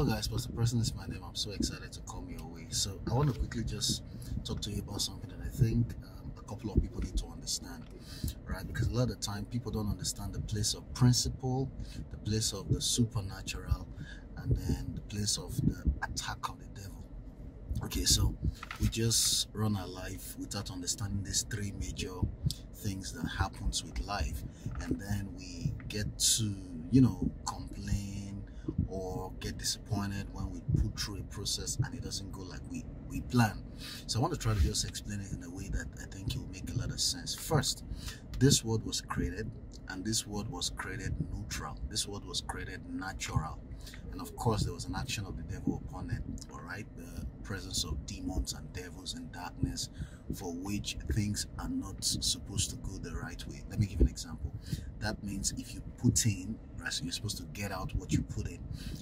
guys, Pastor Preston is my name. I'm so excited to come your way. So I want to quickly just talk to you about something that I think a couple of people need to understand, right? Because a lot of the time people don't understand the place of principle, the place of the supernatural, and then the place of the attack of the devil. Okay, so we just run our life without understanding these three major things that happens with life, and then we get to, complain or get disappointed when we put through a process and it doesn't go like we plan. So I want to try to just explain it in a way that I think it will make a lot of sense. First, this word was created, and this word was created neutral. This word was created natural. And of course, there was an action of the devil upon it, all right? The presence of demons and devils in darkness, for which things are not supposed to go the right way. Let me give an example. That means if you put in, right, so you're supposed to get out what you put in.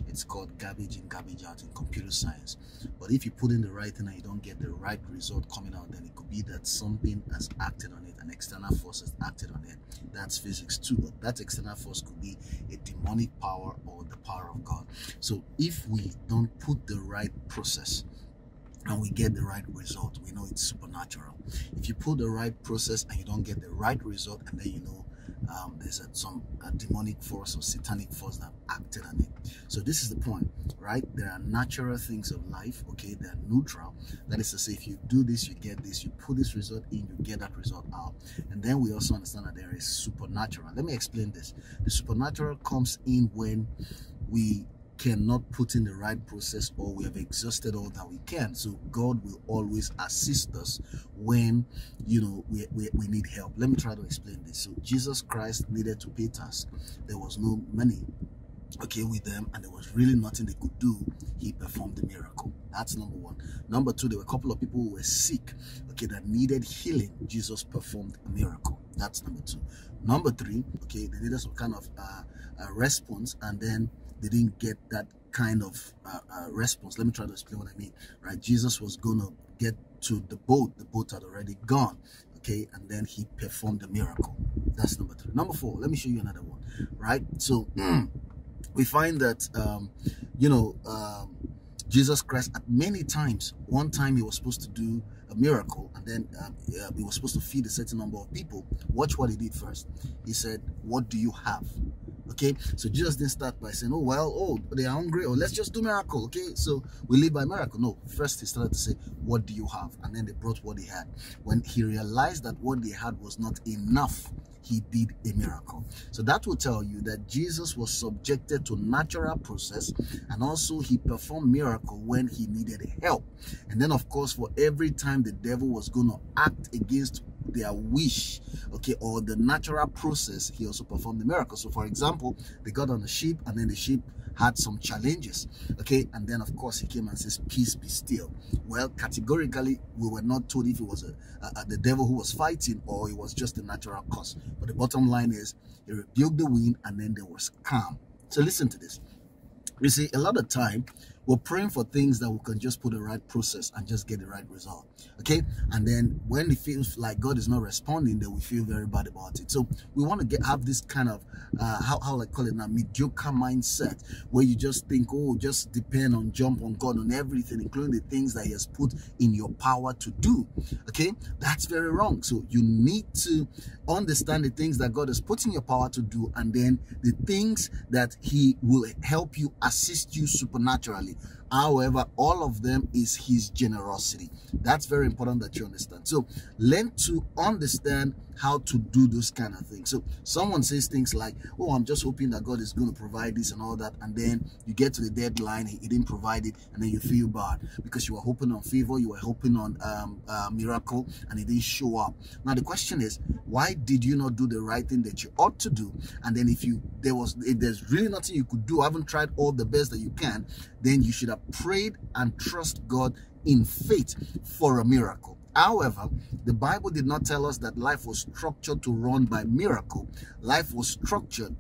It's called garbage in, garbage out in computer science. But if you put in the right thing and you don't get the right result coming out, then it could be that something has acted on it, an external force has acted on it. That's physics too, but that external force could be a demonic power or the power of God. So if we don't put the right process and we get the right result, we know it's supernatural. If you put the right process and you don't get the right result, and then there's some demonic force or satanic force that acted on it. So this is the point, right? There are natural things of life, okay? They're neutral. That is to say, if you do this, you get this. You put this result in, you get that result out. And then we also understand that there is supernatural. Let me explain this. The supernatural comes in when we cannot put in the right process, or we have exhausted all that we can. So God will always assist us when we need help. Let me try to explain this. So Jesus Christ needed to pay tax. There was no money, okay, with them, and there was really nothing they could do. He performed the miracle. That's number one. Number two, there were a couple of people who were sick, okay, that needed healing. Jesus performed a miracle. That's number two. Number three, okay, they needed some kind of response, and then they didn't get that kind of response. Let me try to explain what I mean, right? Jesus was going to get to the boat. The boat had already gone, okay? And then he performed the miracle. That's number three. Number four, let me show you another one, right? So we find that, Jesus Christ, at many times, one time he was supposed to do a miracle, and then he was supposed to feed a certain number of people. Watch what he did first. He said, "What do you have?" Okay, so Jesus didn't start by saying, they are hungry, or let's just do miracle. Okay, so we live by miracle. No, first he started to say, "What do you have?" And then they brought what they had. When he realized that what they had was not enough, he did a miracle. So that will tell you that Jesus was subjected to natural process, and also he performed miracle when he needed help. And then of course, for every time the devil was going to act against their wish, okay, or the natural process, he also performed the miracle. So for example, they got on the ship, and then the ship had some challenges, okay, and then of course he came and says, "Peace, be still." Well, categorically we were not told if it was the devil who was fighting, or it was just a natural cause. But the bottom line is, he rebuked the wind, and then there was calm. So listen to this. You see, a lot of time we're praying for things that we can just put the right process and just get the right result, okay? And then when it feels like God is not responding, then we feel very bad about it. So we want to have this kind of how I call it now, mediocre mindset, where you just think, just depend on, jump on God on everything, including the things that he has put in your power to do, okay? That's very wrong. So you need to understand the things that God has put in your power to do, and then the things that he will help you, assist you supernaturally. However, all of them is his generosity. That's very important that you understand. So learn to understand how to do those kind of things. So someone says things like, "Oh, I'm just hoping that God is going to provide this and all that," and then you get to the deadline, he didn't provide it, and then you feel bad because you were hoping on favor, you were hoping on miracle, and it didn't show up. Now the question is, why did you not do the right thing that you ought to do? And then if there's really nothing you could do, haven't tried all the best that you can, then you should have prayed and trust God in faith for a miracle. However, the Bible did not tell us that life was structured to run by miracle. Life was structured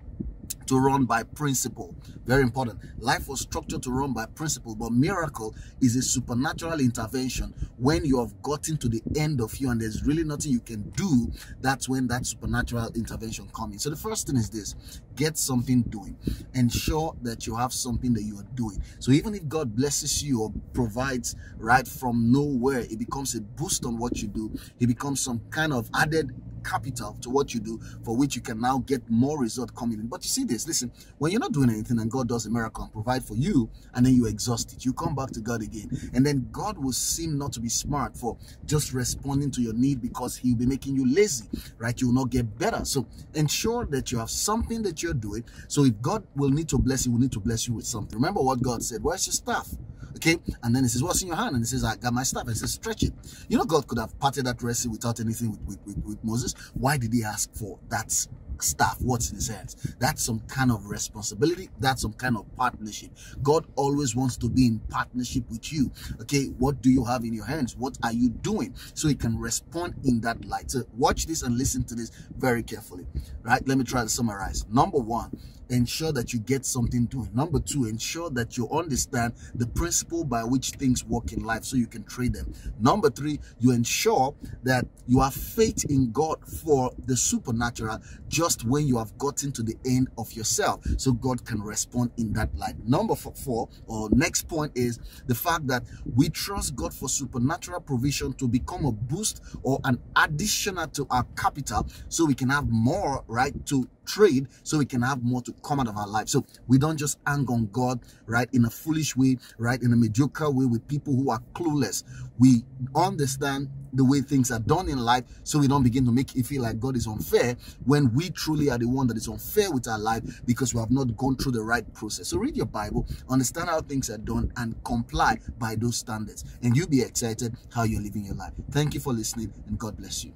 to run by principle. Very important. Life was structured to run by principle, but miracle is a supernatural intervention. When you have gotten to the end of you and there's really nothing you can do, that's when that supernatural intervention comes in. So the first thing is this: get something doing. Ensure that you have something that you are doing. So even if God blesses you or provides right from nowhere, it becomes a boost on what you do. It becomes some kind of added capital to what you do, for which you can now get more result coming in. But you see this, listen, when you're not doing anything and God does a miracle and provide for you, and then you exhaust it, you come back to God again, and then God will seem not to be smart for just responding to your need, because he'll be making you lazy, right? You will not get better. So ensure that you have something that you're doing. So if God will need to bless you, will need to bless you with something. Remember what God said: where's your staff? Okay, and then he says, what's in your hand? And he says, I got my staff. And he says, stretch it. You know, God could have parted that Red Sea without anything with Moses. Why did he ask for that staff? What's in his hands? That's some kind of responsibility. That's some kind of partnership. God always wants to be in partnership with you. Okay, what do you have in your hands? What are you doing? So he can respond in that light. So watch this and listen to this very carefully. Right, let me try to summarize. Number one, ensure that you get something doing. Number two, ensure that you understand the principle by which things work in life so you can trade them. Number three, you ensure that you have faith in God for the supernatural just when you have gotten to the end of yourself, so God can respond in that light. Number four, or next point, is the fact that we trust God for supernatural provision to become a boost or an additional to our capital, so we can have more, right, to trade, so we can have more to come out of our life. So we don't just hang on God, right, in a foolish way, right, in a mediocre way with people who are clueless. We understand the way things are done in life, so we don't begin to make it feel like God is unfair, when we truly are the one that is unfair with our life, because we have not gone through the right process. So read your Bible, understand how things are done, and comply by those standards, and you'll be excited how you're living your life. Thank you for listening, and God bless you.